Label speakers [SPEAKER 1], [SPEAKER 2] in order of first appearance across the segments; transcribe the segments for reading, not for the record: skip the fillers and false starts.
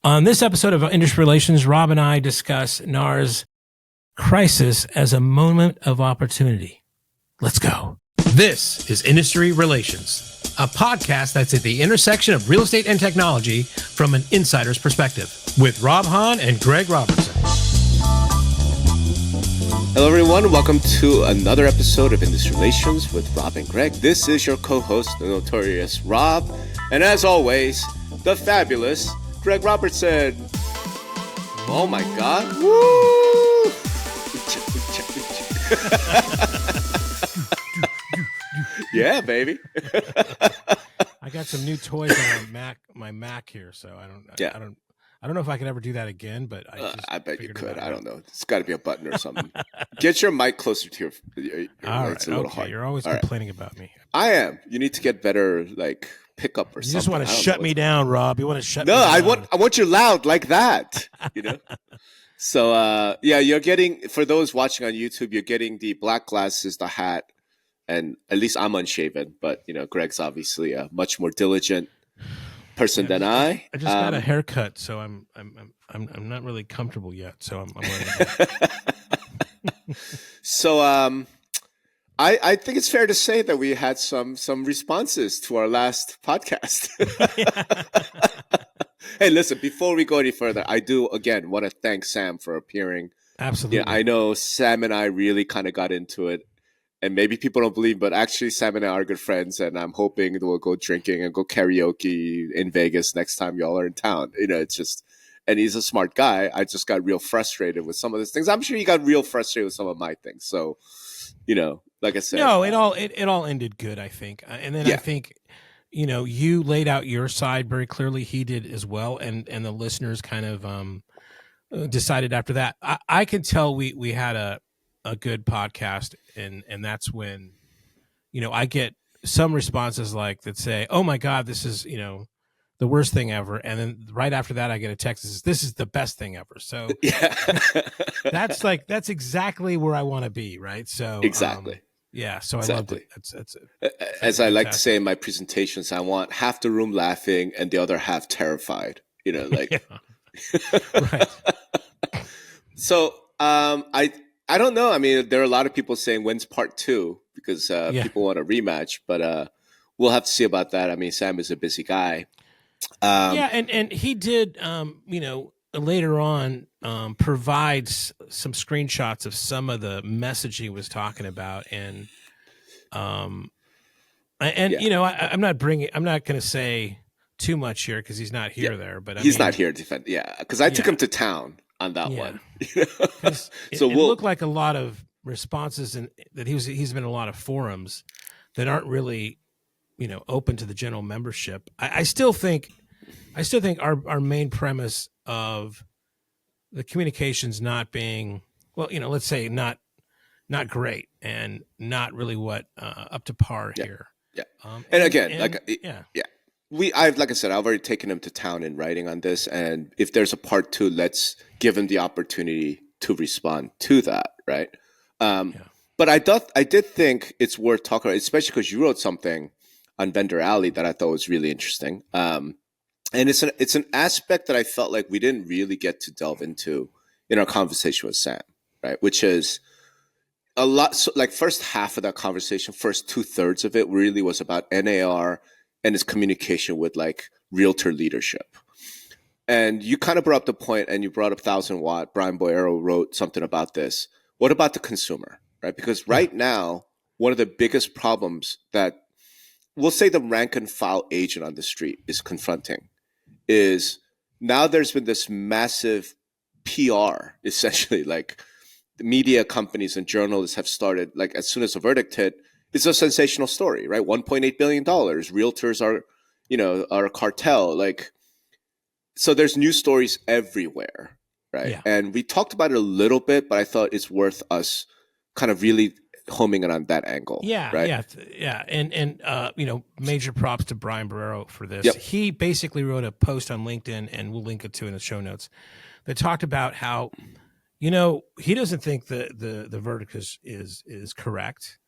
[SPEAKER 1] On this episode of Industry Relations, Rob and I discuss NAR's crisis as a moment of opportunity. Let's go. This is Industry Relations, a podcast that's at the intersection of real estate and technology from an insider's perspective, with Rob Hahn and Greg Robertson.
[SPEAKER 2] Hello, everyone. Welcome to another episode of Industry Relations with Rob and Greg. This is your co-host, the Notorious Rob, and as always, the fabulous Greg Robertson. Oh my God. Woo! Yeah, baby.
[SPEAKER 1] I got some new toys on my Mac here, so I don't know if I could ever do that again, but
[SPEAKER 2] I bet you could. I don't know. It's got to be a button or something. Get your mic closer to your
[SPEAKER 1] all right,
[SPEAKER 2] it's a little hard.
[SPEAKER 1] You're always complaining about me.
[SPEAKER 2] I am. You need to get better, like, pickup or something.
[SPEAKER 1] You just want to shut me down, Rob. You want to shut me down.
[SPEAKER 2] No, I want you loud like that, you know? So, you're getting, for those watching on YouTube, you're getting the black glasses, the hat, and at least I'm unshaven, but, you know, Greg's obviously a much more diligent person than I.
[SPEAKER 1] I just got a haircut, so I'm not really comfortable yet, so I'm wearing it.
[SPEAKER 2] So, I think it's fair to say that we had some responses to our last podcast. Hey, listen, before we go any further, I do, again, want to thank Sam for appearing.
[SPEAKER 1] Absolutely.
[SPEAKER 2] Yeah, I know Sam and I really kind of got into it, and maybe people don't believe, but actually Sam and I are good friends, and I'm hoping that we'll go drinking and go karaoke in Vegas next time y'all are in town. You know, it's just, and he's a smart guy. I just got real frustrated with some of these things. I'm sure he got real frustrated with some of my things. So, you know, like I said,
[SPEAKER 1] no, it all ended good, I think. And then I think, you know, you laid out your side very clearly. He did as well, and the listeners kind of decided after that. I can tell we had a good podcast, and that's when, you know, I get some responses like that say, "Oh my God, this is, you know, the worst thing ever," and then right after that I get a text that says, "This is the best thing ever." So that's exactly where I want to be, right? So
[SPEAKER 2] exactly.
[SPEAKER 1] So I loved it. That's
[SPEAKER 2] as I like to say in my presentations, I want half the room laughing and the other half terrified. You know, like
[SPEAKER 1] right.
[SPEAKER 2] So I don't know. I mean, there are a lot of people saying when's part 2 because people want a rematch, but we'll have to see about that. I mean, Sam is a busy guy.
[SPEAKER 1] And he did, you know, later on provides some screenshots of some of the message he was talking about, and you know, I'm not going to say too much here because he's not here there, but
[SPEAKER 2] he's not here to defend. Yeah, because I took him to town on that one. You know?
[SPEAKER 1] So it looked like a lot of responses, and that he's been in a lot of forums that aren't really, you know, open to the general membership. I still think our main premise of the communications not being, well, you know, let's say not great and not really what up to par here. Yeah.
[SPEAKER 2] And again, I've like I said, I've already taken him to town in writing on this, and if there's a part 2, let's give him the opportunity to respond to that, right? But I did think it's worth talking about, especially because you wrote something on Vendor Alley that I thought was really interesting. And it's an aspect that I felt like we didn't really get to delve into in our conversation with Sam, right? Which is a lot. So like first half of that conversation, first 2/3 of it really was about NAR and its communication with like realtor leadership. And you kind of brought up the point, and you brought up 1000 Watt. Brian Boyero wrote something about this. What about the consumer, right? Because right now, one of the biggest problems that we'll say the rank and file agent on the street is confronting is now there's been this massive PR, essentially, like the media companies and journalists have started, like as soon as the verdict hit, it's a sensational story, right? $1.8 billion. Realtors are a cartel. Like, so there's news stories everywhere, right? Yeah. And we talked about it a little bit, but I thought it's worth us kind of really homing in on that angle.
[SPEAKER 1] And you know, major props to Brian Barrero for this.
[SPEAKER 2] Yep.
[SPEAKER 1] He basically wrote a post on LinkedIn, and we'll link it to in the show notes, that talked about how, you know, he doesn't think the verdict is correct,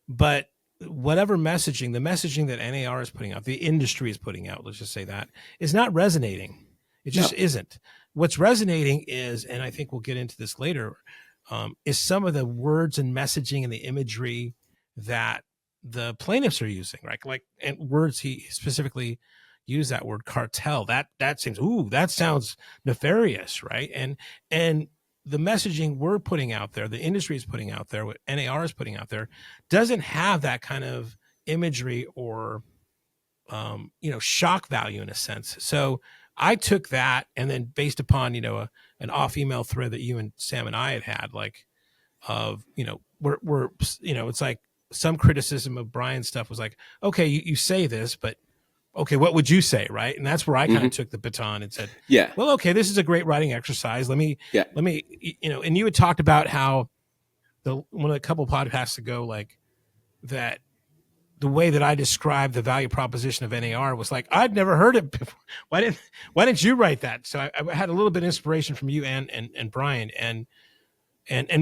[SPEAKER 1] but whatever the messaging that NAR is putting out, the industry is putting out, let's just say that, is not resonating. It just isn't. What's resonating is, and I think we'll get into this later, is some of the words and messaging and the imagery that the plaintiffs are using, right? Like, and words he specifically used, that word cartel. That seems, that sounds nefarious, right? And the messaging we're putting out there, the industry is putting out there, what NAR is putting out there, doesn't have that kind of imagery or shock value in a sense. So I took that, and then based upon an off email thread that you and Sam and I had like, of we're it's like some criticism of Brian's stuff was like, okay, you say this, but okay, what would you say, right? And that's where I kind of took the baton and said, well, okay, this is a great writing exercise. Let me, and you had talked about how one of the couple podcasts ago, like that the way that I described the value proposition of NAR was like, I'd never heard it before. Why didn't you write that? So I had a little bit of inspiration from you and Brian, and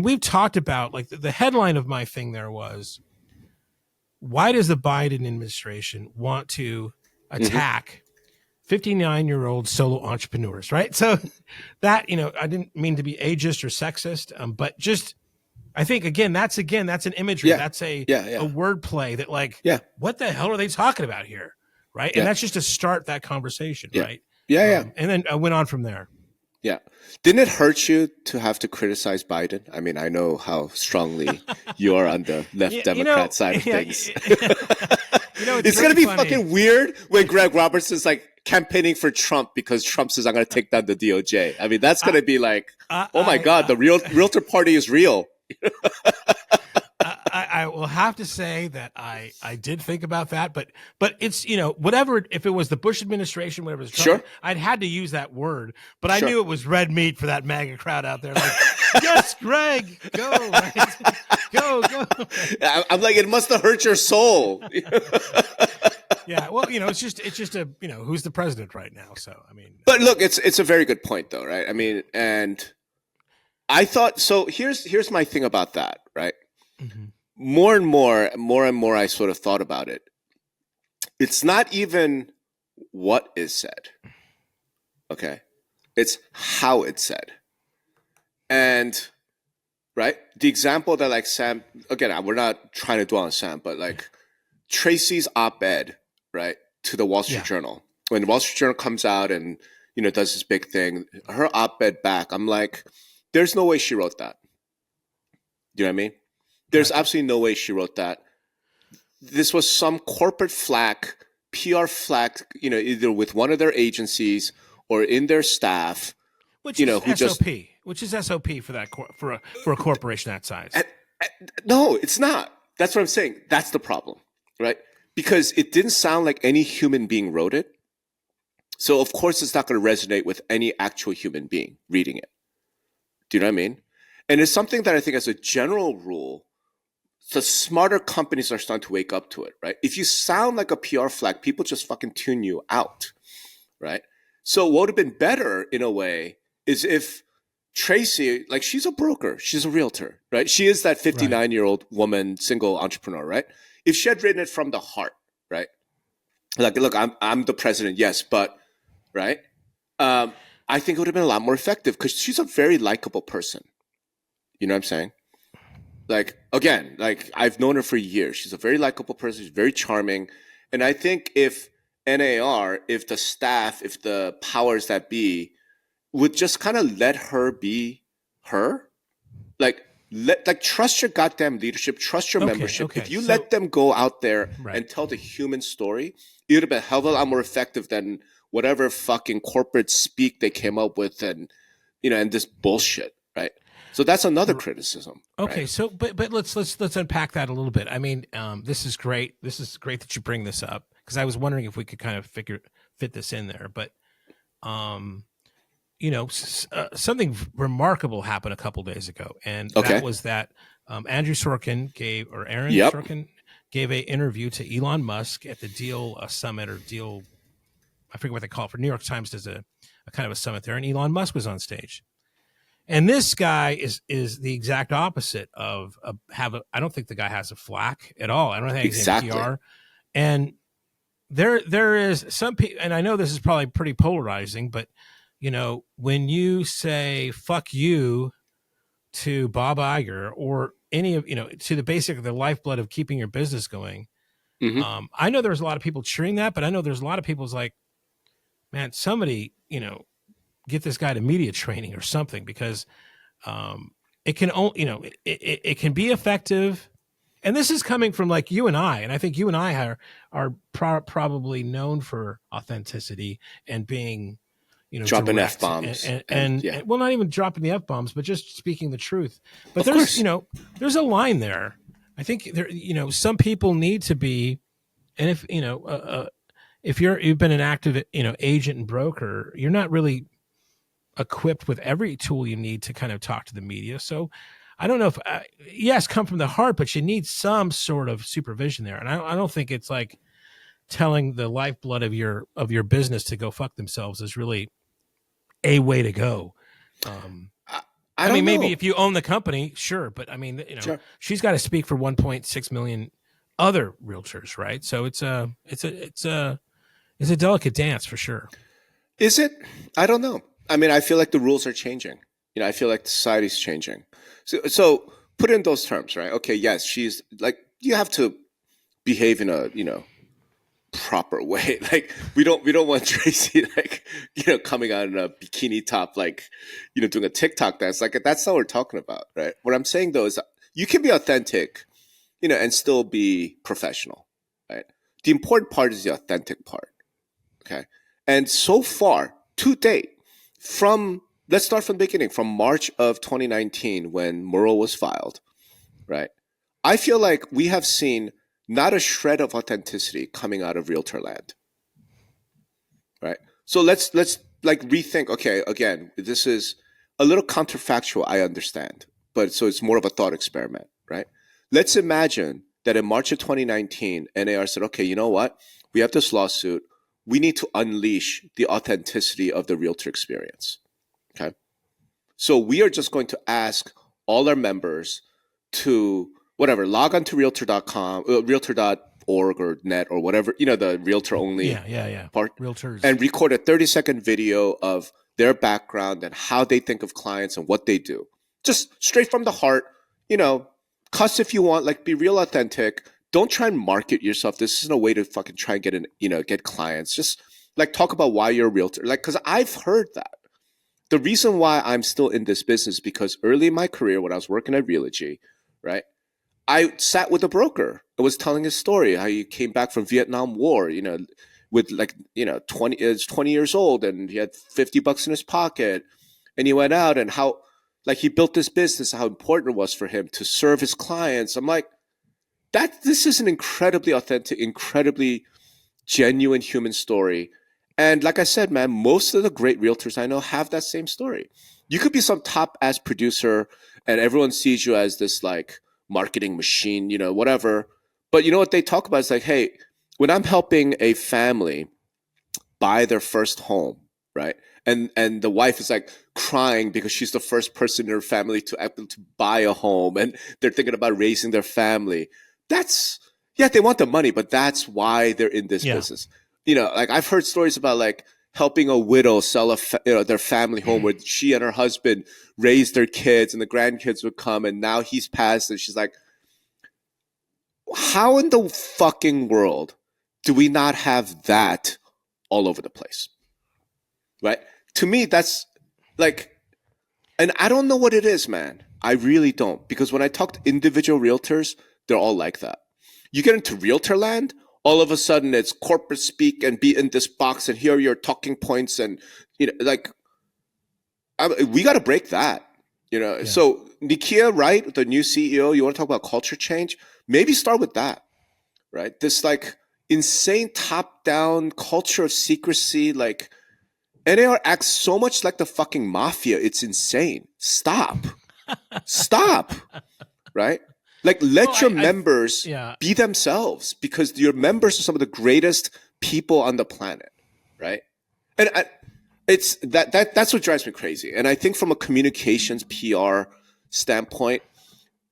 [SPEAKER 1] we've talked about, like, the headline of my thing there was, why does the Biden administration want to attack 59-year-old solo entrepreneurs, right? So that, I didn't mean to be ageist or sexist, but just, I think, that's an imagery. Yeah. That's a wordplay that, like, what the hell are they talking about here? Right. And that's just to start that conversation. Right. And then I went on from there.
[SPEAKER 2] Yeah. Didn't it hurt you to have to criticize Biden? I mean, I know how strongly you are on the left Democrat side of things. It's going to be funny. Fucking weird when Greg Robertson's like campaigning for Trump because Trump says, I'm going to take down the DOJ. I mean, that's going to be like, oh my God, the realtor party is real.
[SPEAKER 1] I will have to say that I did think about that, but it's, whatever, if it was the Bush administration, whatever it was Trump, I'd had to use that word, but I knew it was red meat for that MAGA crowd out there. Like, yes, Greg, go, right? go.
[SPEAKER 2] I'm like, it must have hurt your soul.
[SPEAKER 1] Yeah, well, it's just a, who's the president right now? So, I mean,
[SPEAKER 2] but look, it's a very good point though, right? I mean, and I thought, so here's my thing about that, right? Mm-hmm. More and more, I sort of thought about it. It's not even what is said. Okay. It's how it's said. And, right, the example that, like, Sam, again, we're not trying to dwell on Sam, but like Tracy's op-ed, right, to the Wall Street Journal. When the Wall Street Journal comes out and, does this big thing, her op-ed back, I'm like, there's no way she wrote that. Do you know what I mean? There's absolutely no way she wrote that. This was some corporate flack, PR flack, either with one of their agencies or in their staff,
[SPEAKER 1] which is SOP, which is SOP for that for a corporation that size.
[SPEAKER 2] No, it's not. That's what I'm saying. That's the problem, right? Because it didn't sound like any human being wrote it. So of course it's not going to resonate with any actual human being reading it. Do you know what I mean? And it's something that I think, as a general rule, the smarter companies are starting to wake up to it, right? If you sound like a PR flag, people just fucking tune you out, right? So what would have been better, in a way, is if Tracy, like, she's a broker, she's a realtor, right? She is that 59-year-old woman, single entrepreneur, right? If she had written it from the heart, right? Like, look, I'm the president, yes, but, right? I think it would have been a lot more effective because she's a very likable person. You know what I'm saying? Like, again, like, I've known her for years. She's a very likable person. She's very charming. And I think if NAR, if the staff, if the powers that be would just kind of let her be her, like trust your goddamn leadership, trust your membership. Okay. If you let them go out there and tell the human story, it would have been a hell of a lot more effective than whatever fucking corporate speak they came up with, and and this bullshit, right? So that's another criticism.
[SPEAKER 1] Okay,
[SPEAKER 2] right?
[SPEAKER 1] so but let's unpack that a little bit. I mean, this is great. This is great that you bring this up, because I was wondering if we could kind of fit this in there. But something remarkable happened a couple days ago, and that was that Andrew Sorkin Sorkin gave an interview to Elon Musk at the Deal Summit, or Deal, I forget what they call it, for New York Times does a kind of a summit there, and Elon Musk was on stage. And this guy is the exact opposite of I don't think the guy has a flack at all. I don't think he's NPR. And there is some people, and I know this is probably pretty polarizing, but when you say fuck you to Bob Iger or any of, to the lifeblood of keeping your business going. Mm-hmm. I know there's a lot of people cheering that, but I know there's a lot of people's like, man, somebody, get this guy to media training or something, because it can only, it can be effective. And this is coming from like you and I think you and I are probably known for authenticity and being,
[SPEAKER 2] dropping F-bombs
[SPEAKER 1] and well, not even dropping the F-bombs, but just speaking the truth. But there's, there's a line there. I think there, some people need to be, and if you've been an active, agent and broker, you're not really equipped with every tool you need to kind of talk to the media. So I don't know if, yes, come from the heart, but you need some sort of supervision there. And I don't think it's like telling the lifeblood of your business to go fuck themselves is really a way to go. I mean, maybe if you own the company, sure. But I mean, sure. She's got to speak for 1.6 million other realtors, right? So it's a delicate dance for sure.
[SPEAKER 2] Is it? I don't know. I mean, I feel like the rules are changing. I feel like society's changing. So put it in those terms, right? Okay, yes, she's like, you have to behave in a, proper way. Like we don't want Tracy like, coming out in a bikini top, like, doing a TikTok dance. Like that's not what we're talking about, right? What I'm saying though is you can be authentic, and still be professional, right? The important part is the authentic part. Okay. And so far, to date, let's start from the beginning, from March of 2019 when Murrow was filed, right? I feel like we have seen not a shred of authenticity coming out of realtor land, right? So let's like rethink. Okay, again, this is a little counterfactual, I understand, but so it's more of a thought experiment, right? Let's imagine that in March of 2019, NAR said, okay, you know what? We have this lawsuit. We need to unleash the authenticity of the realtor experience. Okay. So we are just going to ask all our members to whatever, log on to realtor.com, realtor.org or net or whatever, the realtor only part,
[SPEAKER 1] realtors,
[SPEAKER 2] and record a 30-second video of their background and how they think of clients and what they do. Just straight from the heart, cuss if you want, like be real authentic. Don't try and market yourself. This isn't a way to fucking try and get clients. Just like talk about why you're a realtor. Like, cause I've heard that. The reason why I'm still in this business, because early in my career, when I was working at Realogy, right, I sat with a broker and was telling his story, how he came back from Vietnam War, with like, 20 years old and he had $50 in his pocket and he went out and how like he built this business, how important it was for him to serve his clients. I'm like, this is an incredibly authentic, incredibly genuine human story. And like I said, man, most of the great realtors I know have that same story. You could be some top ass producer and everyone sees you as this like marketing machine, whatever. But you know what they talk about is like, hey, when I'm helping a family buy their first home, right? And the wife is like crying because she's the first person in her family to buy a home and they're thinking about raising their family. They want the money, but that's why they're in this business. Like I've heard stories about like helping a widow sell their family home where she and her husband raised their kids and the grandkids would come and now he's passed and she's like, how in the fucking world do we not have that all over the place? Right? To me, that's like, and I don't know what it is, man. I really don't. Because when I talk to individual realtors, they're all like that. You get into realtor land, all of a sudden it's corporate speak and be in this box and here are your talking points and, like, we got to break that, Yeah. So Nikia, right, the new CEO, you want to talk about culture change? Maybe start with that, right? This like insane top-down culture of secrecy, like NAR acts so much like the fucking mafia. It's insane. Stop. Stop. Right? Like let your members be themselves because your members are some of the greatest people on the planet. Right? And it's that's what drives me crazy. And I think from a communications PR standpoint,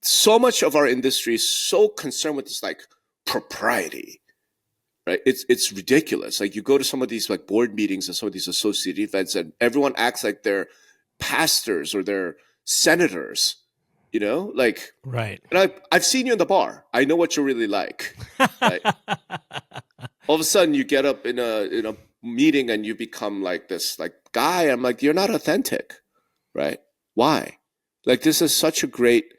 [SPEAKER 2] so much of our industry is so concerned with this like propriety. right? It's ridiculous. Like you go to some of these like board meetings and some of these associated events, and everyone acts like they're pastors or they're senators, like.
[SPEAKER 1] Right.
[SPEAKER 2] And I've seen you in the bar. I know what you're really like, right? All of a sudden, you get up in a meeting and you become like this like guy. I'm like, you're not authentic, right? Why? Like this is such a great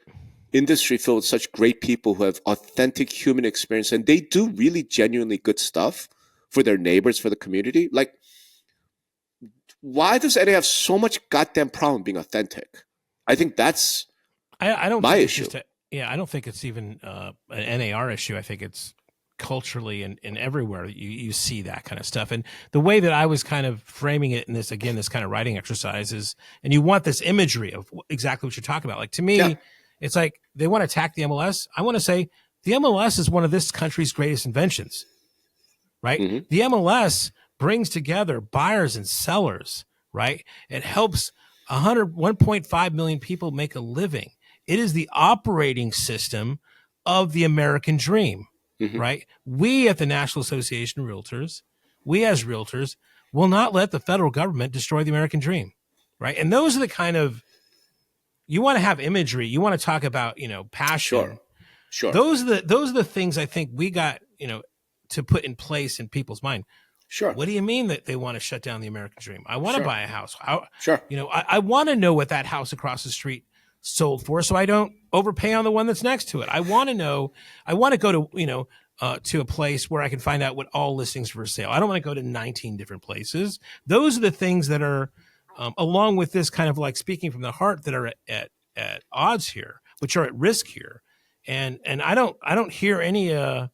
[SPEAKER 2] industry filled with such great people who have authentic human experience, and they do really genuinely good stuff for their neighbors, for the community. Like, why does NA have so much goddamn problem being authentic? I think that's
[SPEAKER 1] I don't
[SPEAKER 2] my
[SPEAKER 1] think
[SPEAKER 2] issue.
[SPEAKER 1] it's just I don't think it's even an NAR issue. I think it's culturally and everywhere you see that kind of stuff. And the way that I was kind of framing it in this kind of writing exercise is, and you want this imagery of exactly what you're talking about. Like to me, it's like they want to attack the MLS. I want to say the MLS is one of this country's greatest inventions, right?
[SPEAKER 2] Mm-hmm.
[SPEAKER 1] The MLS brings together buyers and sellers, right? It helps 1.5 million people make a living. It is the operating system of the American dream. Mm-hmm. Right? We at the National Association of Realtors, we as realtors will not let the federal government destroy the American dream. Right? And those are the kind of, you want to have imagery, you want to talk about, passion.
[SPEAKER 2] Sure.
[SPEAKER 1] Those are the things I think we got, to put in place in people's mind.
[SPEAKER 2] Sure.
[SPEAKER 1] What do you mean that they want to shut down the American dream? I want to buy a house.
[SPEAKER 2] Sure.
[SPEAKER 1] I want to know what that house across the street sold for, so I don't overpay on the one that's next to it. I want to know. I want to go to to a place where I can find out what all listings are for sale. I don't want to go to 19 different places. Those are the things that are, along with this kind of like speaking from the heart, that are at odds here, which are at risk here. And I don't hear any of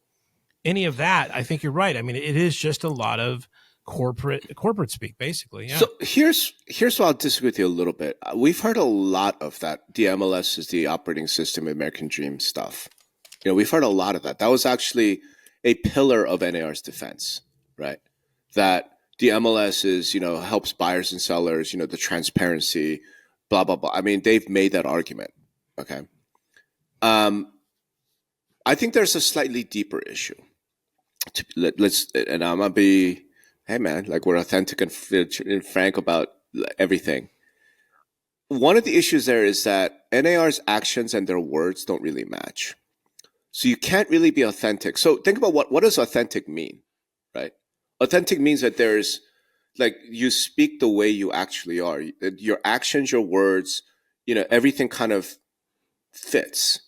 [SPEAKER 1] that. I think you're right. I mean, it is just a lot of corporate speak, basically. Yeah.
[SPEAKER 2] So here's where I'll disagree with you a little bit. We've heard a lot of that. The MLS is the operating system, American Dream stuff. We've heard a lot of that. That was actually a pillar of NAR's defense, right? That the MLS is, helps buyers and sellers, the transparency, blah, blah, blah. I mean, they've made that argument. Okay. I think there's a slightly deeper issue. And I'm going to be, hey man, like we're authentic and frank about everything. One of the issues there is that NAR's actions and their words don't really match. So you can't really be authentic. So think about what does authentic mean, right? Authentic means that there's like you speak the way you actually are. Your actions, your words, everything kind of fits.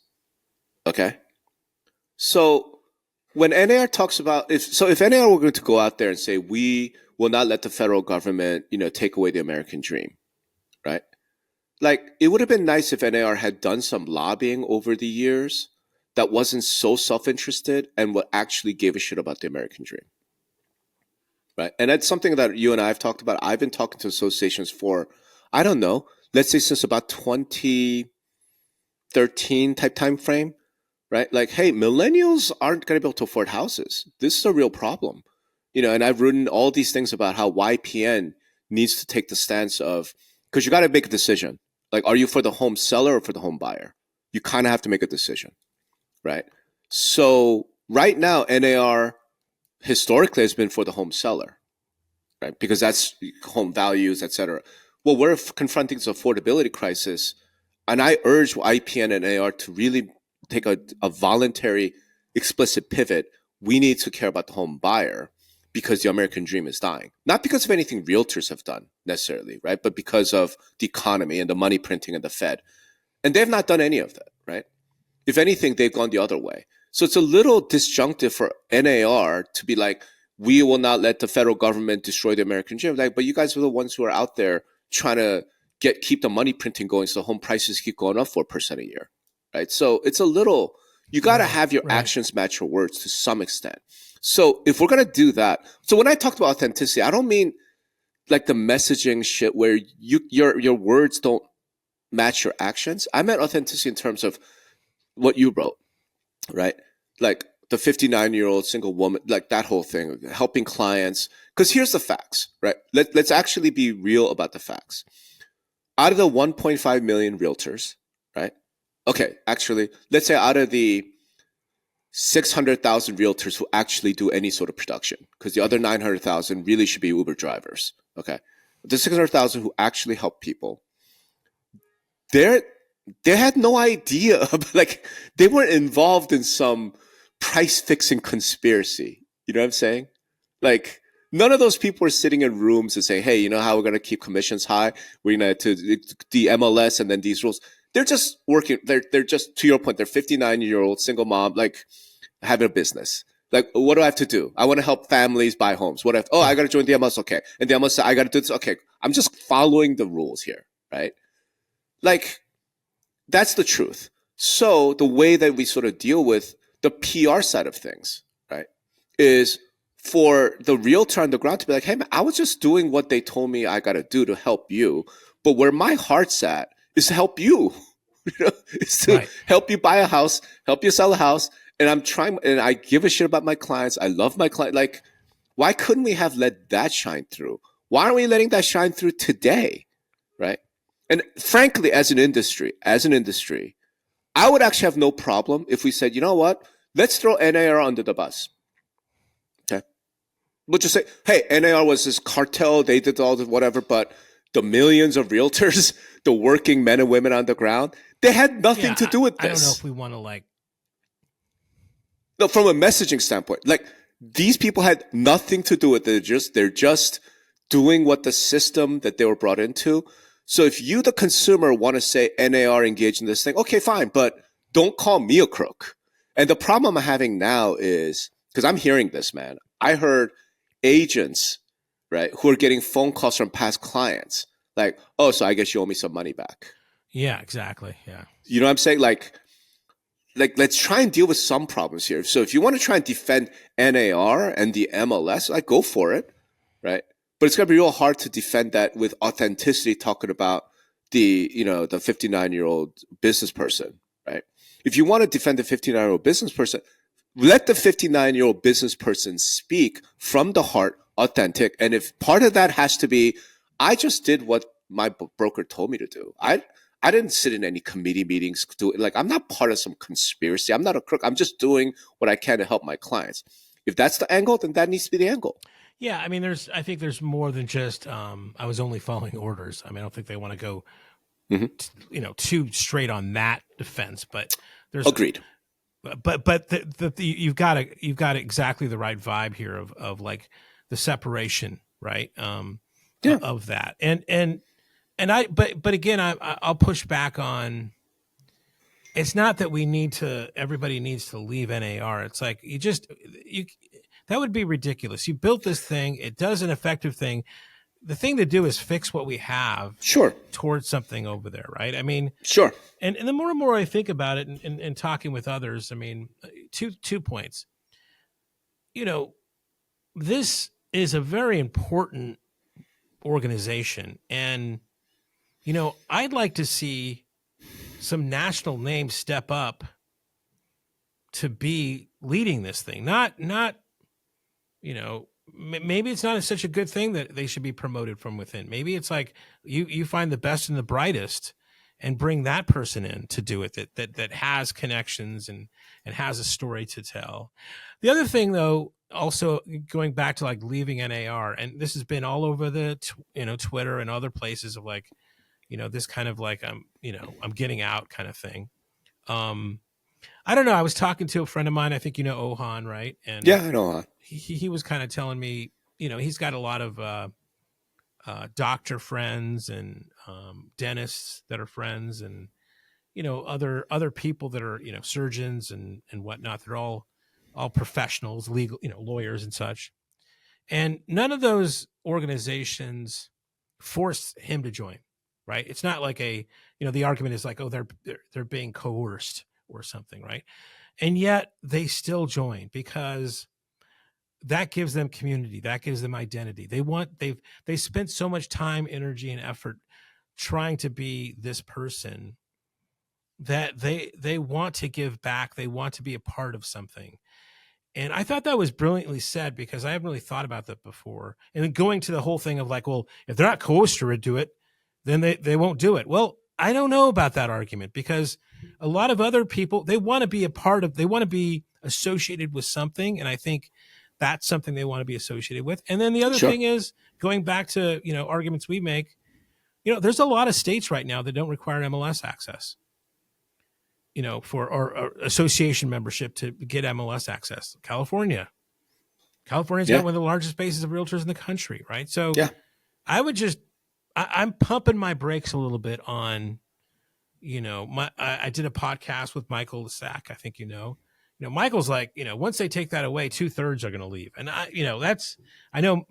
[SPEAKER 2] Okay? So when NAR talks about if NAR were going to go out there and say we will not let the federal government, take away the American dream, right? Like it would have been nice if NAR had done some lobbying over the years that wasn't so self-interested and what actually gave a shit about the American dream, right? And that's something that you and I have talked about. I've been talking to associations for, I don't know, let's say since about 2013 type time frame. Right? Like, hey, millennials aren't going to be able to afford houses. This is a real problem. And I've written all these things about how YPN needs to take the stance of, because you got to make a decision. Like, are you for the home seller or for the home buyer? You kind of have to make a decision, right? So right now, NAR historically has been for the home seller, right? Because that's home values, et cetera. Well, we're confronting this affordability crisis. And I urge IPN and NAR to really take a voluntary, explicit pivot. We need to care about the home buyer because the American dream is dying. Not because of anything realtors have done necessarily, right? But because of the economy and the money printing and the Fed. And they've not done any of that, right? If anything, they've gone the other way. So it's a little disjunctive for NAR to be like, we will not let the federal government destroy the American dream. Like, but you guys are the ones who are out there trying to keep the money printing going so home prices keep going up 4% a year. Right. So it's a little, you got to have your actions match your words to some extent. So if we're going to do that, so when I talked about authenticity, I don't mean like the messaging shit where your words don't match your actions. I meant authenticity in terms of what you wrote, right? Like the 59-year-old single woman, like that whole thing, helping clients. Because here's the facts, right? Let's actually be real about the facts. Out of the 1.5 million realtors, right? Okay, actually, let's say out of the 600,000 realtors who actually do any sort of production, because the other 900,000 really should be Uber drivers. Okay. The 600,000 who actually help people, they had no idea. Like, they weren't involved in some price fixing conspiracy. You know what I'm saying? Like, none of those people are sitting in rooms and saying, hey, you know how we're going to keep commissions high? We're going to the MLS and then these rules. They're just working. They're just, to your point, they're 59-year-old single mom, like, having a business. Like, what do I have to do? I want to help families buy homes. What I got to join the MLS. Okay. And the MLS said, I got to do this. Okay. I'm just following the rules here. Right. Like, that's the truth. So the way that we sort of deal with the PR side of things, right, is for the realtor on the ground to be like, hey, man, I was just doing what they told me I got to do to help you. But where my heart's at is to help you. Is to help you buy a house, help you sell a house. And I'm trying, and I give a shit about my clients. I love my client. Like, why couldn't we have let that shine through? Why aren't we letting that shine through today? Right. And frankly, as an industry, I would actually have no problem if we said, you know what? Let's throw NAR under the bus. Okay. We'll just say, hey, NAR was this cartel. They did all the whatever, but the millions of realtors, the working men and women on the ground, they had nothing to do with this.
[SPEAKER 1] I don't know if we want to
[SPEAKER 2] No, from a messaging standpoint, like, these people had nothing to do with it. They're just doing what the system that they were brought into. So if you, the consumer, want to say NAR engaged in this thing, okay, fine, but don't call me a crook. And the problem I'm having now is, because I'm hearing this, man, I heard agents, right, who are getting phone calls from past clients, like, oh, so I guess you owe me some money back.
[SPEAKER 1] Yeah, exactly. Yeah.
[SPEAKER 2] You know what I'm saying? Like, let's try and deal with some problems here. So if you want to try and defend NAR and the MLS, like, go for it, right? But it's going to be real hard to defend that with authenticity, talking about the 59-year-old business person, right? If you want to defend the 59-year-old business person, let the 59-year-old business person speak from the heart, authentic. And if part of that has to be, I just did what my broker told me to do. I didn't sit in any committee meetings. I'm not part of some conspiracy. I'm not a crook. I'm just doing what I can to help my clients. If that's the angle, then that needs to be the angle.
[SPEAKER 1] Yeah, I mean, I think there's more than just I was only following orders. I mean, I don't think they want to go, too straight on that defense. But there's
[SPEAKER 2] agreed.
[SPEAKER 1] But you've got exactly the right vibe here of like the separation, right? Of that, but again, I'll push back on. It's not that everybody needs to leave NAR. It's like that would be ridiculous. You built this thing. It does an effective thing. The thing to do is fix what we have towards something over there, right? I mean,
[SPEAKER 2] sure.
[SPEAKER 1] And the more and more I think about it and talking with others, I mean, two points. This is a very important organization. And, I'd like to see some national names step up to be leading this thing. Not maybe it's not such a good thing that they should be promoted from within. Maybe it's like you find the best and the brightest and bring that person in to do it that has connections and has a story to tell. The other thing, though, also going back to like leaving NAR, and this has been all over the Twitter and other places of like, this kind of like I'm getting out kind of thing. I don't know. I was talking to a friend of mine. I think Ohan, right? And
[SPEAKER 2] yeah, I know Ohan.
[SPEAKER 1] He was kind of telling me, he's got a lot of doctor friends and dentists that are friends, and other people that are surgeons and whatnot. They're all professionals, legal, lawyers and such. And none of those organizations forced him to join. Right? It's not like the argument is like, oh, they're being coerced or something, right? And yet they still join because that gives them community, that gives them identity. They spent so much time, energy, and effort trying to be this person that they want to give back. They want to be a part of something. And I thought that was brilliantly said because I haven't really thought about that before. And then going to the whole thing of like, well, if they're not coerced to do it, then they won't do it. Well, I don't know about that argument because a lot of other people, they want to be associated with something, and I think that's something they want to be associated with. And then the other
[SPEAKER 2] Sure.
[SPEAKER 1] thing is going back to, arguments we make, there's a lot of states right now that don't require MLS access, for or association membership to get MLS access. California's got one of the largest bases of realtors in the country, right? So I would I'm pumping my brakes a little bit on, I did a podcast with Michael Sack. I think, Michael's like, once they take that away, 2/3 are going to leave. And I know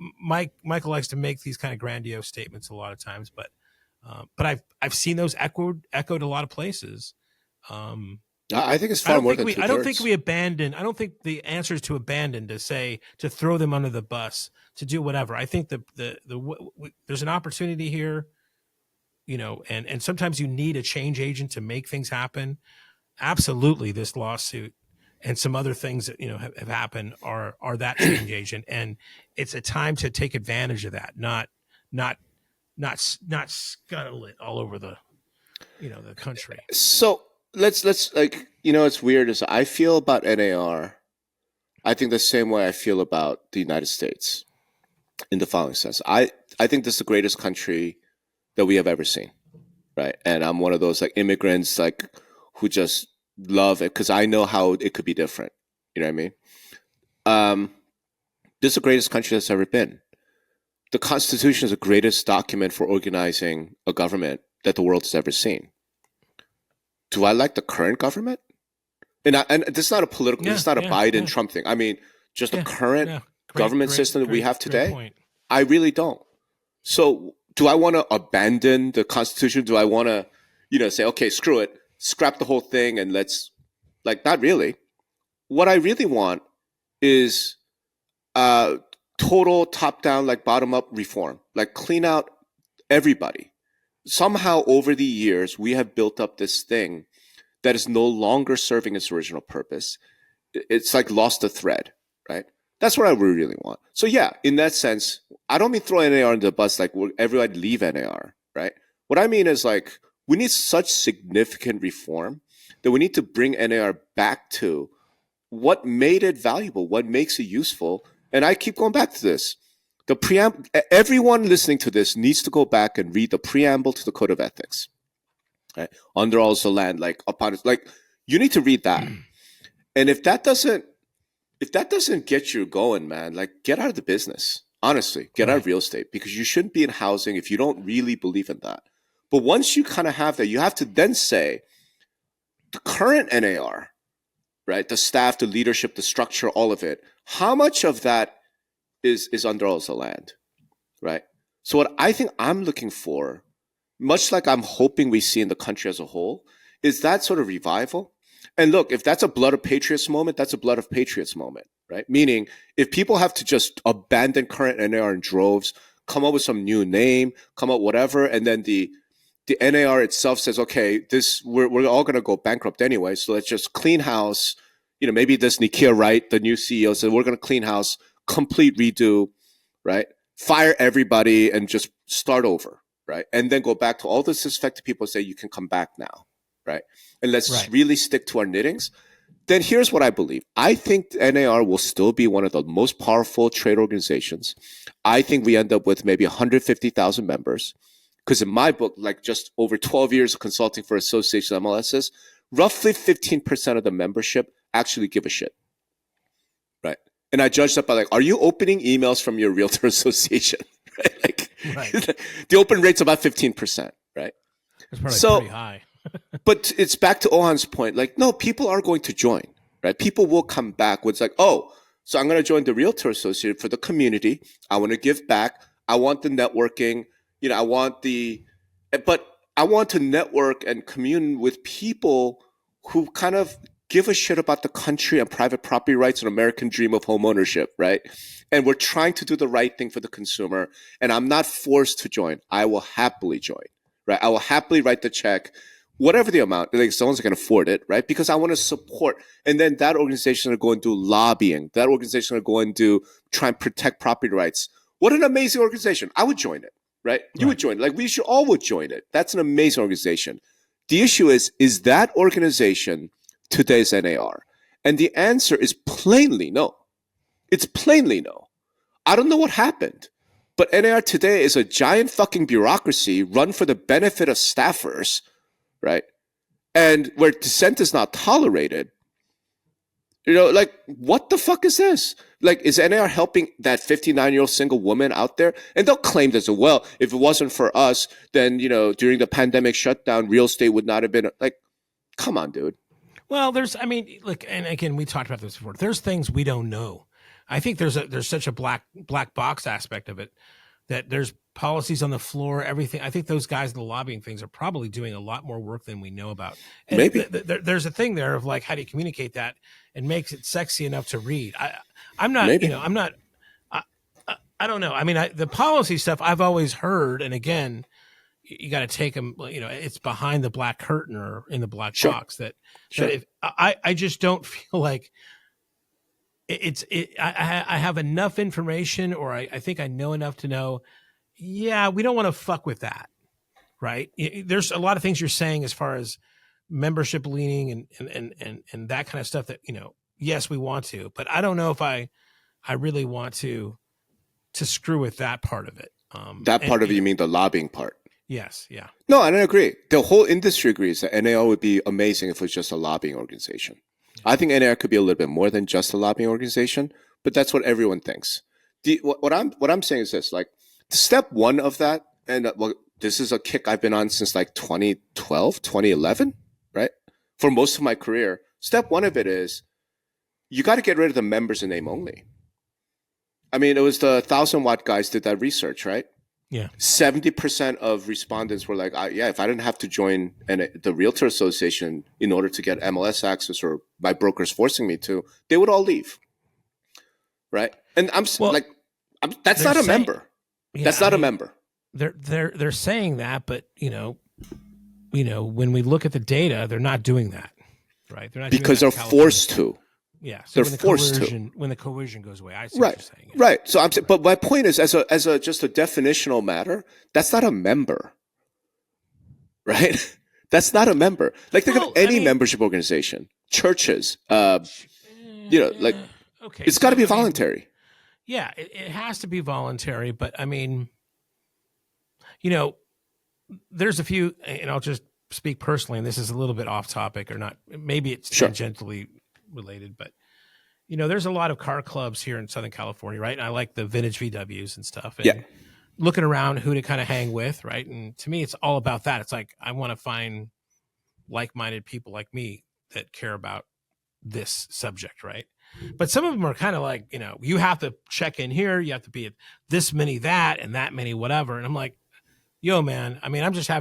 [SPEAKER 1] Michael likes to make these kind of grandiose statements a lot of times, but I've seen those echoed a lot of places.
[SPEAKER 2] I think it's far more than 2/3.
[SPEAKER 1] I don't think we abandon. I don't think the answer is to abandon, to throw them under the bus, to do whatever. I think there's an opportunity here, and sometimes you need a change agent to make things happen. Absolutely, this lawsuit and some other things that have happened are that change agent, and it's a time to take advantage of that, not scuttle it all over the the country.
[SPEAKER 2] So let's it's weird is I feel about NAR, I think the same way I feel about the United States in the following sense. I think this is the greatest country that we have ever seen, right? And I'm one of those like immigrants who just love it because I know how it could be different. You know what I mean? This is the greatest country that's ever been. The Constitution is the greatest document for organizing a government that the world has ever seen. Do I like the current government? And this is not a political, this is not a Biden-Trump thing. I mean, just the current government system that we have today. I really don't. So do I want to abandon the Constitution? Do I want to, say, okay, screw it, scrap the whole thing and let's, not really. What I really want is total top-down, bottom-up reform, clean out everybody. Somehow over the years, we have built up this thing that is no longer serving its original purpose. It's lost the thread, right? That's what I really want. So yeah, in that sense, I don't mean throw NAR under the bus, everybody leave NAR, right? What I mean is we need such significant reform that we need to bring NAR back to what made it valuable, what makes it useful. And I keep going back to this. The preamble, everyone listening to this needs to go back and read the preamble to the Code of Ethics. Right? Under all the land, upon it, you need to read that. And if that doesn't get you going, man, get out of the business. Honestly, get out of real estate because you shouldn't be in housing if you don't really believe in that. But once you kind of have that, you have to then say the current NAR, right? The staff, the leadership, the structure, all of it. How much of that is under all the land, right? So what I think I'm looking for, much like I'm hoping we see in the country as a whole, is that sort of revival. And look, if that's a Blood of Patriots moment, that's a Blood of Patriots moment, right? Meaning, if people have to just abandon current NAR in droves, come up with some new name, come up whatever, and then the NAR itself says, okay, we're all going to go bankrupt anyway, so let's just clean house. Maybe this Nikia Wright, the new CEO, said we're going to clean house, complete redo, right? Fire everybody and just start over, right? And then go back to all the suspected people, say you can come back now, right? And let's really stick to our knittings. Then here's what I believe. I think NAR will still be one of the most powerful trade organizations. I think we end up with maybe 150,000 members. Because in my book, just over 12 years of consulting for association MLSs, roughly 15% of the membership actually give a shit, right? And I judge that by are you opening emails from your realtor association? Right? The open rate's about 15%, right?
[SPEAKER 1] That's probably pretty high.
[SPEAKER 2] But it's back to Ohan's point. No, people are going to join, right? People will come back with so I'm going to join the realtor association for the community. I want to give back. I want the networking. But I want to network and commune with people who kind of give a shit about the country and private property rights and American dream of home ownership, right? And we're trying to do the right thing for the consumer. And I'm not forced to join. I will happily join, right? I will happily write the check, whatever the amount, as long as I can afford it, right? Because I want to support. And then that organization will go and do lobbying. That organization will go and try and protect property rights. What an amazing organization. I would join it, right? You would join it. We should all would join it. That's an amazing organization. The issue is that organization today's NAR? And the answer is plainly no. It's plainly no. I don't know what happened, but NAR today is a giant fucking bureaucracy run for the benefit of staffers, right? And where dissent is not tolerated. Like, what the fuck is this? Like, is NAR helping that 59-year-old single woman out there? And they'll claim this as well. If it wasn't for us, then, during the pandemic shutdown, real estate would not have been like, come on, dude.
[SPEAKER 1] Well, look, and again, we talked about this before. There's things we don't know. I think there's such a black box aspect of it that there's policies on the floor, everything. I think those guys in the lobbying things are probably doing a lot more work than we know about. And
[SPEAKER 2] maybe
[SPEAKER 1] there's a thing there of like, how do you communicate that and makes it sexy enough to read? I'm not,
[SPEAKER 2] maybe.
[SPEAKER 1] I'm not, I don't know. I mean, the policy stuff I've always heard, and again, you got to take them, it's behind the black curtain or in the black box that I just don't feel like I have enough information, or I think I know enough to know, yeah, we don't want to fuck with that. Right. There's a lot of things you're saying as far as membership leaning and that kind of stuff that, yes, we want to, but I don't know if I really want to screw with that part of it.
[SPEAKER 2] That part of it, you mean the lobbying part?
[SPEAKER 1] Yes. Yeah.
[SPEAKER 2] No, I don't agree. The whole industry agrees that NAR would be amazing if it was just a lobbying organization. I think NAR could be a little bit more than just a lobbying organization, but that's what everyone thinks. What I'm saying is this: like, step one of that, and this is a kick I've been on since like 2012, 2011, right? For most of my career, step one of it is you got to get rid of the members in name only. I mean, it was the 1,000-watt guys did that research, right?
[SPEAKER 1] Yeah.
[SPEAKER 2] 70% of respondents were like, yeah, if I didn't have to join the Realtor Association in order to get MLS access, or my brokers forcing me to, they would all leave. Right. And that's not a member. Yeah, that's not a member.
[SPEAKER 1] They're saying that, but when we look at the data, they're not doing that. Right. They're not
[SPEAKER 2] because they're forced to.
[SPEAKER 1] Yeah, so they're forced to. When the coercion goes away, I see what you're saying. Yeah.
[SPEAKER 2] Right. So but my point is, as a just a definitional matter, that's not a member, right? That's not a member. Like, think of any membership organization, churches, like, okay, it's got to be voluntary.
[SPEAKER 1] Yeah, it has to be voluntary, but I mean, there's a few, and I'll just speak personally, and this is a little bit off topic or not. Maybe it's tangentially related, but there's a lot of car clubs here in Southern California, right? And I like the vintage VWs and stuff. And looking around who to kind of hang with, right? And to me, it's all about that. It's like, I want to find like-minded people like me that care about this subject, right? But some of them are kind of like, you have to check in here, you have to be at this many that and that many whatever. And I'm like, yo, man, I mean, I'm just I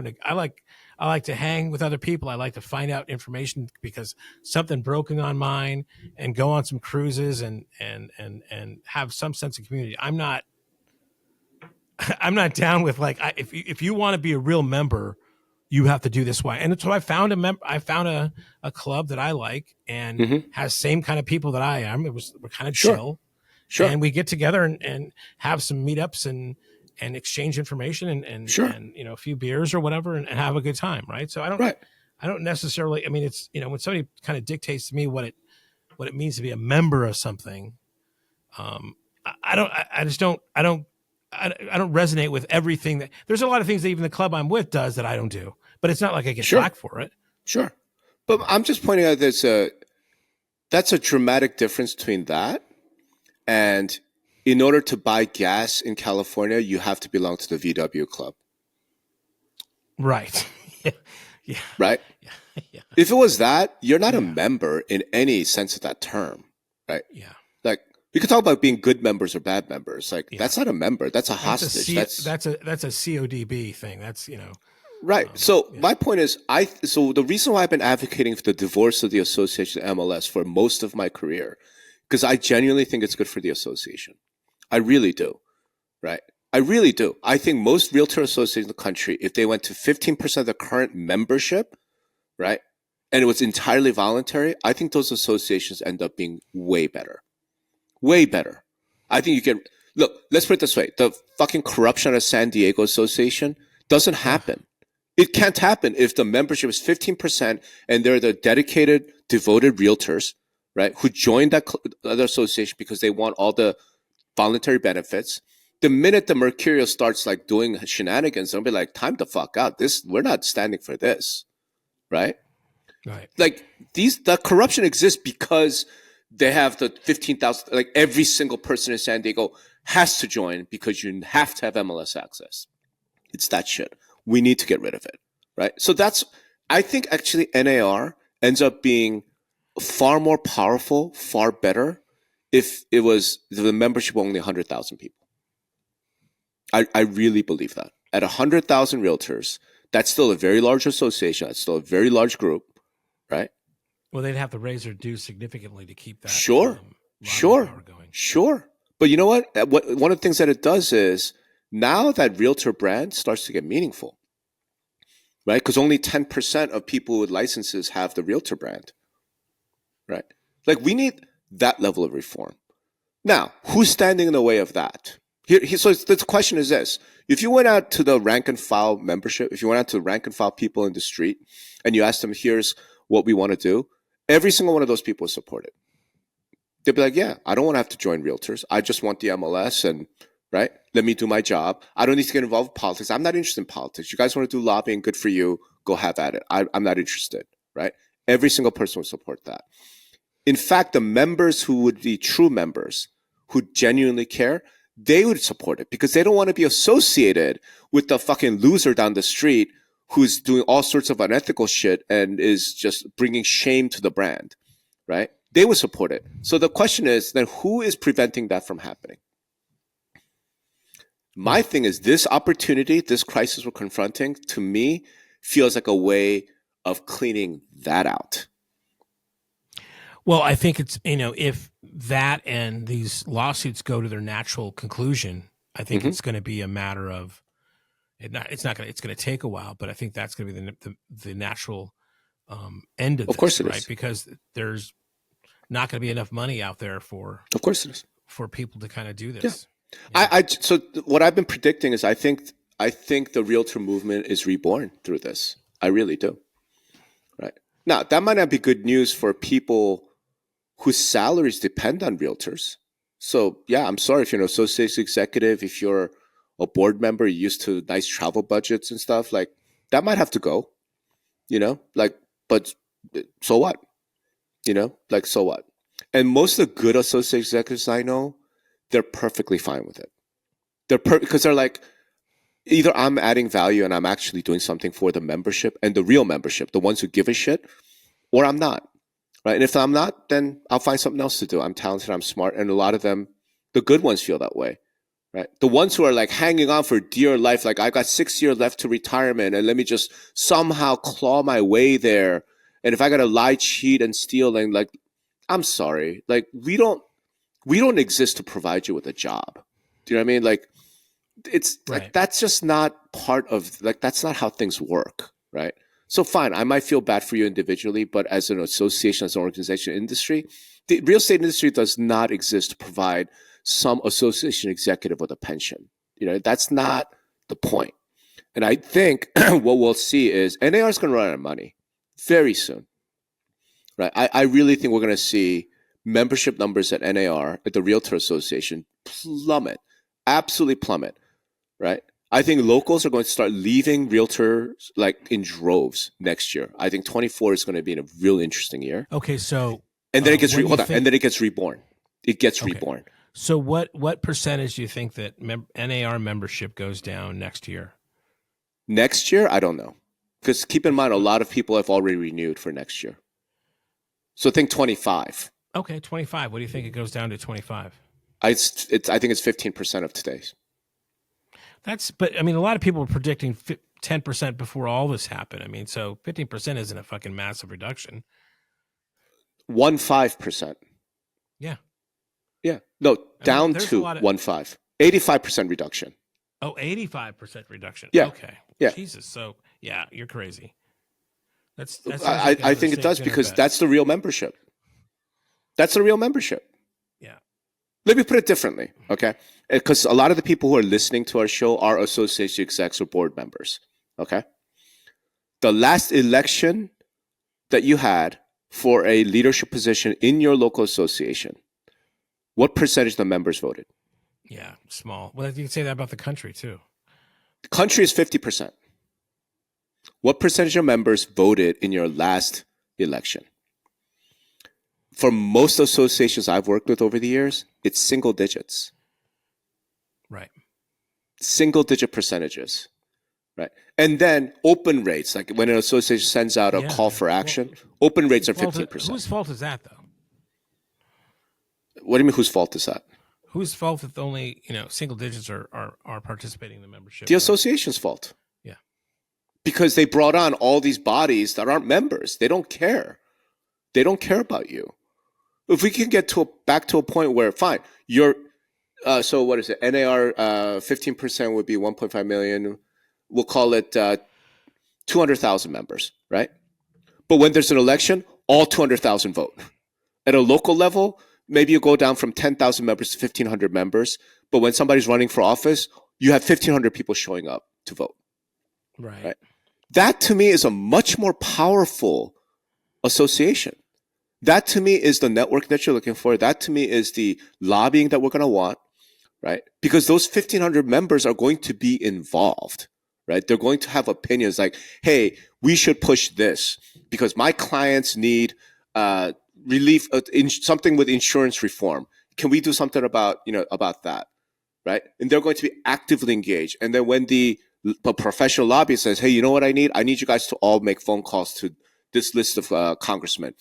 [SPEAKER 1] like to hang with other people. I like to find out information because something broken on mine, and go on some cruises and have some sense of community. I'm not down with like, if you want to be a real member, you have to do this way. And so I found a club that I like and has same kind of people that I am. We're kind of chill. Sure. And we get together and have some meetups and exchange information and a few beers or whatever and have a good time. Right. So I don't necessarily, I mean, it's, when somebody kind of dictates to me what it means to be a member of something, I don't resonate with everything that there's a lot of things that even the club I'm with does that I don't do, but it's not like I get flack for it.
[SPEAKER 2] Sure. But I'm just pointing out that's a dramatic difference between that and, in order to buy gas in California, you have to belong to the VW club.
[SPEAKER 1] Right. Yeah.
[SPEAKER 2] Right? Yeah. If it was that, you're not a member in any sense of that term. Right?
[SPEAKER 1] Yeah.
[SPEAKER 2] Like, we could talk about being good members or bad members. Like, that's not a member. That's a hostage.
[SPEAKER 1] That's a CODB thing. That's,
[SPEAKER 2] Right. My point is, so the reason why I've been advocating for the divorce of the association MLS for most of my career, because I genuinely think it's good for the association. I really do, right? I really do. I think most realtor associations in the country, if they went to 15% of the current membership, right, and it was entirely voluntary, I think those associations end up being way better. Way better. I think you can, look, let's put it this way. The fucking corruption of San Diego Association doesn't happen. It can't happen if the membership is 15% and they're the dedicated, devoted realtors, right, who joined that other association because they want all the voluntary benefits. The minute the Mercurial starts like doing shenanigans, they'll be like, time to fuck out. We're not standing for this, right?
[SPEAKER 1] Right.
[SPEAKER 2] Like the corruption exists because they have the 15,000, like every single person in San Diego has to join because you have to have MLS access. It's that shit. We need to get rid of it, right? So I think actually NAR ends up being far more powerful, far better if it was the membership only 100,000 people. I really believe that. At 100,000 realtors, that's still a very large association. That's still a very large group, right?
[SPEAKER 1] Well, they'd have to raise their dues significantly to keep that.
[SPEAKER 2] Sure. But you know what? One of the things that it does is now that realtor brand starts to get meaningful, right? Because only 10% of people with licenses have the realtor brand, right? Like we need that level of reform. Now, who's standing in the way of that? So the question is this. If you went out to the rank and file membership, if you went out to the rank and file people in the street and you asked them, here's what we want to do, every single one of those people would support it. They'd be like, yeah, I don't want to have to join realtors. I just want the MLS and, right, let me do my job. I don't need to get involved in politics. I'm not interested in politics. You guys want to do lobbying, good for you. Go have at it. I'm not interested, right? Every single person would support that. In fact, the members who would be true members, who genuinely care, they would support it because they don't want to be associated with the fucking loser down the street who's doing all sorts of unethical shit and is just bringing shame to the brand, right? They would support it. So the question is then who is preventing that from happening? My thing is this opportunity, this crisis we're confronting, to me, feels like a way of cleaning that out.
[SPEAKER 1] Well, I think it's, if that and these lawsuits go to their natural conclusion, I think it's going to be a matter of it's going to take a while, but I think that's going to be the natural end of this.
[SPEAKER 2] Of course it
[SPEAKER 1] right?
[SPEAKER 2] is.
[SPEAKER 1] Because there's not going to be enough money out there for people to kind of do this.
[SPEAKER 2] Yeah. So what I've been predicting is I think the realtor movement is reborn through this. I really do. Right. Now, that might not be good news for people whose salaries depend on realtors. So, yeah, I'm sorry if you're an associate executive, if you're a board member used to nice travel budgets and stuff, like that might have to go, but so what? So what? And most of the good associate executives I know, they're perfectly fine with it. Because they're like, either I'm adding value and I'm actually doing something for the membership and the real membership, the ones who give a shit, or I'm not. Right. And if I'm not, then I'll find something else to do. I'm talented, I'm smart. And a lot of them, the good ones feel that way. Right. The ones who are like hanging on for dear life, like I got 6 years left to retirement and let me just somehow claw my way there. And if I got to lie, cheat and steal, and like, I'm sorry, like we don't exist to provide you with a job. Do you know what I mean? Like it's right. Like, that's just not part of, like, that's not how things work. Right. So fine, I might feel bad for you individually, but as an association, as an organization, industry, the real estate industry does not exist to provide some association executive with a pension. That's not the point. And I think what we'll see is NAR is going to run out of money very soon. Right? I really think we're going to see membership numbers at NAR, at the Realtor Association, plummet, absolutely plummet. Right? I think locals are going to start leaving realtors like in droves next year. I think 24 is going to be a real interesting year.
[SPEAKER 1] Okay, so
[SPEAKER 2] and then it gets and then it gets reborn. It gets reborn.
[SPEAKER 1] So what percentage do you think that NAR membership goes down next year?
[SPEAKER 2] Next year, I don't know, because keep in mind a lot of people have already renewed for next year. So think 25.
[SPEAKER 1] Okay, 25. What do you think it goes down to 25?
[SPEAKER 2] I think it's 15% of today's.
[SPEAKER 1] But I mean, a lot of people were predicting 10% before all this happened. I mean, so 15% isn't a fucking massive reduction.
[SPEAKER 2] 15%.
[SPEAKER 1] Yeah.
[SPEAKER 2] Yeah. No, down to 15. 85% reduction.
[SPEAKER 1] Oh, 85% reduction.
[SPEAKER 2] Yeah.
[SPEAKER 1] Okay.
[SPEAKER 2] Yeah.
[SPEAKER 1] Jesus. So yeah, you're crazy. That's
[SPEAKER 2] I think it does because that's the real membership. That's the real membership.
[SPEAKER 1] Yeah.
[SPEAKER 2] Let me put it differently, okay? Because a lot of the people who are listening to our show are association execs or board members, okay? The last election that you had for a leadership position in your local association, what percentage of the members voted?
[SPEAKER 1] Yeah, small. Well, you can say that about the country too.
[SPEAKER 2] The country is 50%. What percentage of members voted in your last election? For most associations I've worked with over the years, it's single digits.
[SPEAKER 1] Right.
[SPEAKER 2] Single digit percentages. Right. And then open rates, like when an association sends out a call for action, open rates are 15%.
[SPEAKER 1] Whose fault is that, though?
[SPEAKER 2] What do you mean, whose fault is that?
[SPEAKER 1] Whose fault if only, single digits are participating in the membership?
[SPEAKER 2] The association's fault.
[SPEAKER 1] Yeah.
[SPEAKER 2] Because they brought on all these bodies that aren't members. They don't care. They don't care about you. If we can get back to a point where, fine, you're, so what is it? NAR 15% would be 1.5 million. We'll call it 200,000 members, right? But when there's an election, all 200,000 vote. At a local level, maybe you go down from 10,000 members to 1,500 members. But when somebody's running for office, you have 1,500 people showing up to vote.
[SPEAKER 1] Right.
[SPEAKER 2] That to me is a much more powerful association. That to me is the network that you're looking for. That to me is the lobbying that we're going to want, right? Because those 1,500 members are going to be involved, right? They're going to have opinions like, hey, we should push this because my clients need relief, something with insurance reform. Can we do something about that, right? And they're going to be actively engaged. And then when the professional lobbyist says, hey, you know what I need? I need you guys to all make phone calls to this list of congressmen.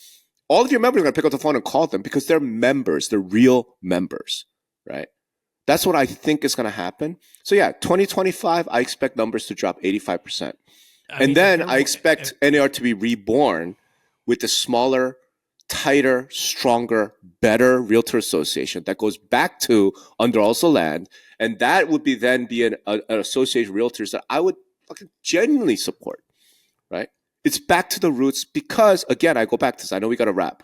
[SPEAKER 2] All of your members are going to pick up the phone and call them because they're members. They're real members, right? That's what I think is going to happen. So yeah, 2025, I expect numbers to drop 85%. And then I expect NAR to be reborn with a smaller, tighter, stronger, better realtor association that goes back to under also land. And that would be then be an association of realtors that I would fucking genuinely support, right? It's back to the roots because, again, I go back to this. I know we got to wrap.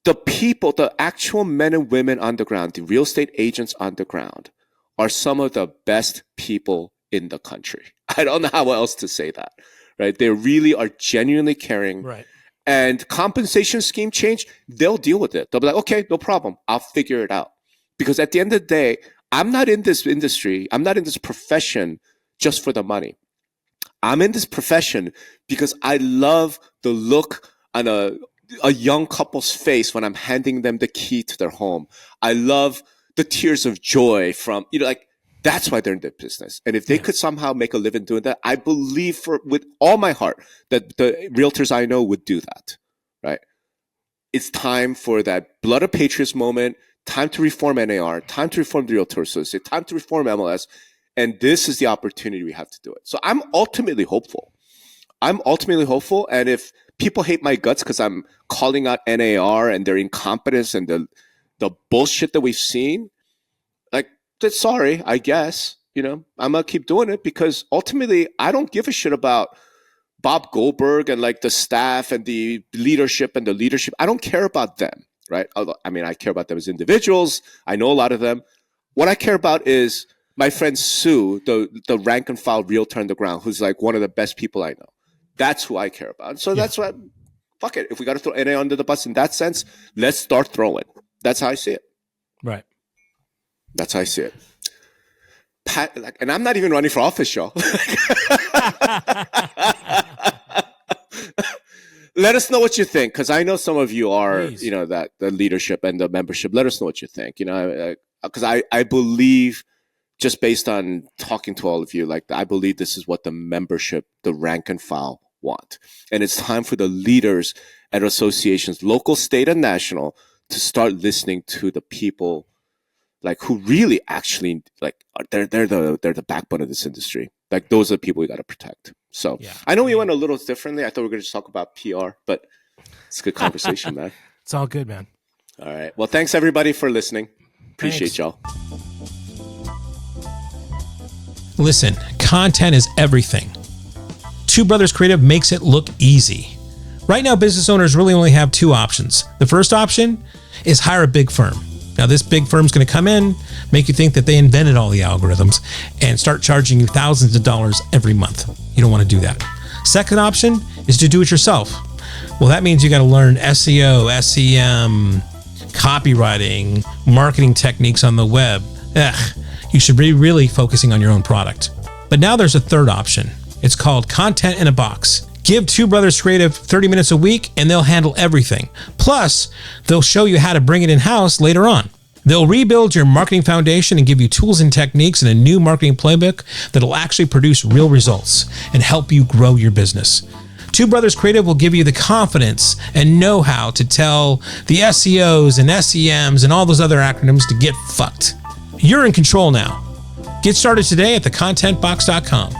[SPEAKER 2] The people, the actual men and women on the ground, the real estate agents on the ground are some of the best people in the country. I don't know how else to say that, right? They really are genuinely caring.
[SPEAKER 1] Right.
[SPEAKER 2] And compensation scheme change, they'll deal with it. They'll be like, okay, no problem. I'll figure it out. Because at the end of the day, I'm not in this industry. I'm not in this profession just for the money. I'm in this profession because I love the look on a young couple's face when I'm handing them the key to their home. I love the tears of joy from, that's why they're in the business. And if they could somehow make a living doing that, I believe with all my heart that the realtors I know would do that, right? It's time for that blood of patriots moment, time to reform NAR, time to reform the Realtor Associate, time to reform MLS. And this is the opportunity we have to do it. So I'm ultimately hopeful. And if people hate my guts because I'm calling out NAR and their incompetence and the bullshit that we've seen, sorry, I guess, I'm going to keep doing it because ultimately I don't give a shit about Bob Goldberg and the staff and the leadership. I don't care about them, right? I care about them as individuals. I know a lot of them. What I care about is my friend Sue, the rank and file realtor on the ground, who's one of the best people I know. That's who I care about. So that's why, fuck it. If we got to throw NA under the bus in that sense, let's start throwing. That's how I see it.
[SPEAKER 1] Right.
[SPEAKER 2] That's how I see it. And I'm not even running for office, y'all. Let us know what you think, because I know some of you are, that the leadership and the membership. Let us know what you think, because I believe, just based on talking to all of you, I believe this is what the membership, the rank and file want. And it's time for the leaders at associations, local, state, and national, to start listening to the people who really actually they're the backbone of this industry. Those are the people we got to protect. So I know we went a little differently. I thought we were going to just talk about PR, but it's a good conversation, man.
[SPEAKER 1] It's all good, man.
[SPEAKER 2] All right. Well, thanks everybody for listening. Appreciate y'all.
[SPEAKER 1] Listen, content is everything. Two Brothers Creative makes it look easy. Right now, business owners really only have two options. The first option is hire a big firm. Now, this big firm's going to come in, make you think that they invented all the algorithms, and start charging you thousands of dollars every month. You don't want to do that. Second option is to do it yourself. Well, that means you got to learn SEO, SEM, copywriting, marketing techniques on the web. You should be really focusing on your own product. But now there's a third option. It's called Content in a Box. Give Two Brothers Creative 30 minutes a week and they'll handle everything. Plus, they'll show you how to bring it in-house later on. They'll rebuild your marketing foundation and give you tools and techniques and a new marketing playbook that'll actually produce real results and help you grow your business. Two Brothers Creative will give you the confidence and know-how to tell the SEOs and SEMs and all those other acronyms to get fucked. You're in control now. Get started today at thecontentbox.com.